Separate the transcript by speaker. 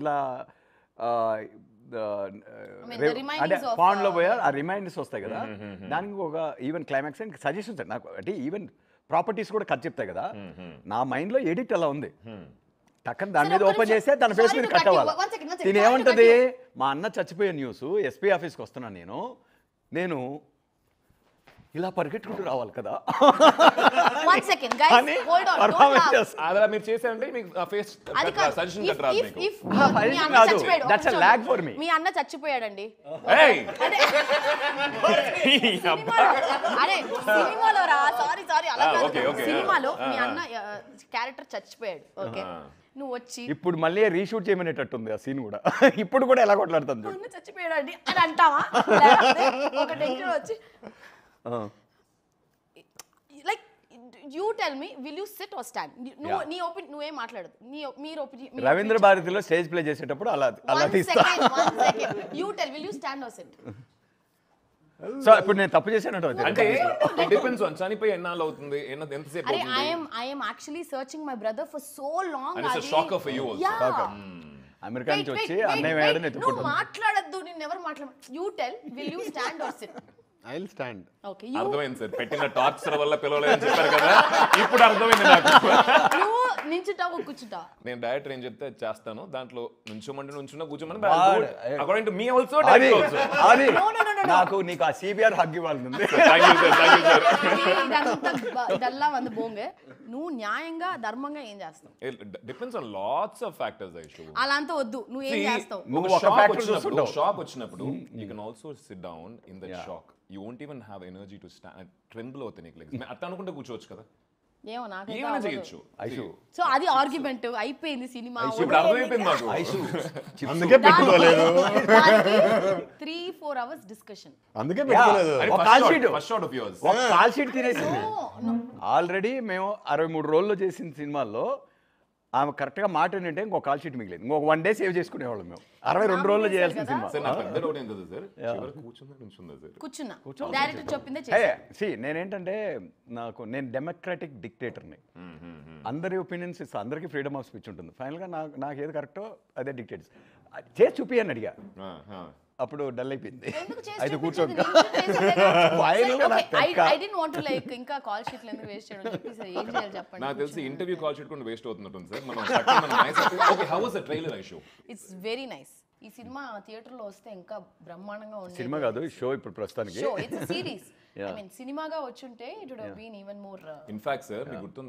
Speaker 1: ఇలా
Speaker 2: అంటే
Speaker 1: పాండ్లో పోయా ఆ రిమైండర్స్ వస్తాయి కదా, దానికి ఒక ఈవెన్ క్లైమాక్స్ అండ్ సజెషన్స్ నాకు అంటే ఈవెన్ ప్రాపర్టీస్ కూడా కట్ చెప్తాయి కదా, నా మైండ్లో ఎడిట్ అలా ఉంది. టక్కన దాని మీద ఓపెన్ చేస్తే తన ఫేస్ మీద కట్ అవ్వాలి. దీని ఏమంటది, మా అన్న చచ్చిపోయే న్యూస్, ఎస్పీ ఆఫీస్కి వస్తున్నాను నేను ఇలా పరిగెట్టుకుంటూ రావాలి కదా
Speaker 3: అలా మీరు చేశారంటే మీకు ఫేస్ సజెషన్ కట్ రాదు మీకు.
Speaker 2: మీ అన్న చచ్చిపోయాడండి. అరే సినిమాలో రా, సారీ అలా సినిమాలో మీ అన్న క్యారెక్టర్ చచ్చిపోయాడు. ఓకే, నువ్వు వచ్చి
Speaker 1: ఇప్పుడు మళ్ళీ రీషూట్ చేయమనేటట్టుంది ఆ సీన్ కూడా. ఇప్పుడు కూడా ఎలా కొట్లాడుతుంది,
Speaker 2: అన్న చచ్చిపోయాడండి అని అంటావా? ఒక టెన్షన్ వచ్చి like you tell me, will you sit or stand? నీ ఒపీనియన్ నువ్వేం మాట్లాడదు, మీరు ఒపీనియన్.
Speaker 1: రవీంద్ర భారతిలో స్టేజ్ ప్లే చేసేటప్పుడు అలా తీస్తా.
Speaker 2: You tell, will you stand or sit?
Speaker 1: So ఇప్పుడు నేను తప్పు చేశానంటే
Speaker 3: అంటే ఇట్ డిపెండ్స్ ఆన్ చనిపోయి ఎన్నాళ్ళు అవుతుంది, ఎంతసేపు
Speaker 2: అవుతుంది. I am actually searching my brother for so long.
Speaker 3: And it's a shocker for you also.
Speaker 1: America నుంచి వచ్చి అన్నయ్య వేయడం ఎత్తుకుంటా.
Speaker 2: నువ్వు మాట్లాడద్దు, నేను ఎవరు మాట్లాడ. You tell, will you stand or sit?
Speaker 1: I will stand.
Speaker 2: Okay,
Speaker 3: అర్థమైంది సార్, పెట్టిన టార్చర్ వల్ల పిలవలేదని చెప్పారు కదా, ఇప్పుడు అర్థమైంది నాకు.
Speaker 2: నువ్వు నించుంటావు కూర్చుంటావు.
Speaker 3: నేను డైరెక్టర్ ఏం చెప్తే చేస్తాను, దాంట్లో నుంచోమంటే నుంచున్నా, కూర్చోమని according to me also director also.
Speaker 1: నాకు నీకు ఆ సిబిఆర్ హగ్ ఇవ్వాలి.
Speaker 2: ఇదల్లా వంద బోంగే. నువ్వు న్యాయంగా ధర్మంగా ఏం చేస్తావు?
Speaker 3: Depends on lots of factors Aishu.
Speaker 2: అలా అంతా వద్దు, నువ్వు ఏం చేస్తావు?
Speaker 1: నువ్వు ఒక ఫ్యాక్టర్ చూస్తుంటావు.
Speaker 3: షాక్ వచ్చినప్పుడు you can also SIT down in that shock. You won't even have energy to stand, tremble అవుతాయి నీకు లెగ్స్. అట్లా అనుకుంటే కూర్చోవచ్చు కదా,
Speaker 2: ఏమో నాకు
Speaker 3: ఏమైనా చేయొచ్చు.
Speaker 2: సో అది ఆర్గ్యుమెంట్ అయిపోయింది సినిమా.
Speaker 3: ఇప్పుడు అర్థమైపోయింది నాకు.
Speaker 1: అందుకే పెట్టుకోలేదు.
Speaker 2: 3-4 hours డిస్కషన్.
Speaker 1: అందుకే పెట్టుకోలేదు.
Speaker 3: ఫస్ట్ షాట్ ఆఫ్ యువర్స్
Speaker 1: ఒక కాల్ షీట్ తినేసింది. ఆల్రెడీ మేము 63 రోజుల్లో చేసిన సినిమాల్లో ఆమె కరెక్ట్గా మాట ఏంటంటే ఇంకో కాల్ షీట్ మిగిలేదు. ఇంకొక 1 day సేవ్ చేసుకునేవాళ్ళం మేము. 62 రోజుల్లో చేయాల్సిన సినిమా.
Speaker 2: కూర్చున్నా డైరెక్టర్ చెప్పిందే
Speaker 1: సి నేనేంటంటే నేను డెమోక్రాటిక్ డిక్టేటర్ని. అందరి ఒపీనియన్స్ ఇస్తా, అందరికీ ఫ్రీడమ్ ఆఫ్ స్పీచ్ ఉంటుంది. ఫైనల్గా నాకు ఏది కరెక్టో అదే డిక్టేట్ చేసి చూపి అని అడిగా. అప్పుడు డల్ అయిపోయింది. అయితే కూర్చోండి.
Speaker 2: ఇంకా కాల్ షీట్లు ఎందుకు వేస్ట్ చేయడం ఏం చేయాలి చెప్పండి.
Speaker 3: నాకు తెలిసి ఇంటర్వ్యూ కాల్ షీట్ కూడా వేస్ట్ అవుతున్నట్టుంది సార్. మనం okay, how was the trailer I show?
Speaker 2: It's very nice. ఈ సినిమా థియేటర్ లో వస్తే ఇంకా బ్రహ్మాండంగా ఉంది.
Speaker 1: సినిమా కాదు, షో ఇప్పుడు ప్రస్తుతానికి.
Speaker 2: Show, it's series. I mean సినిమాగా వచ్చుంటే it would have been even more.
Speaker 3: In fact sir మీకు గుర్తుంది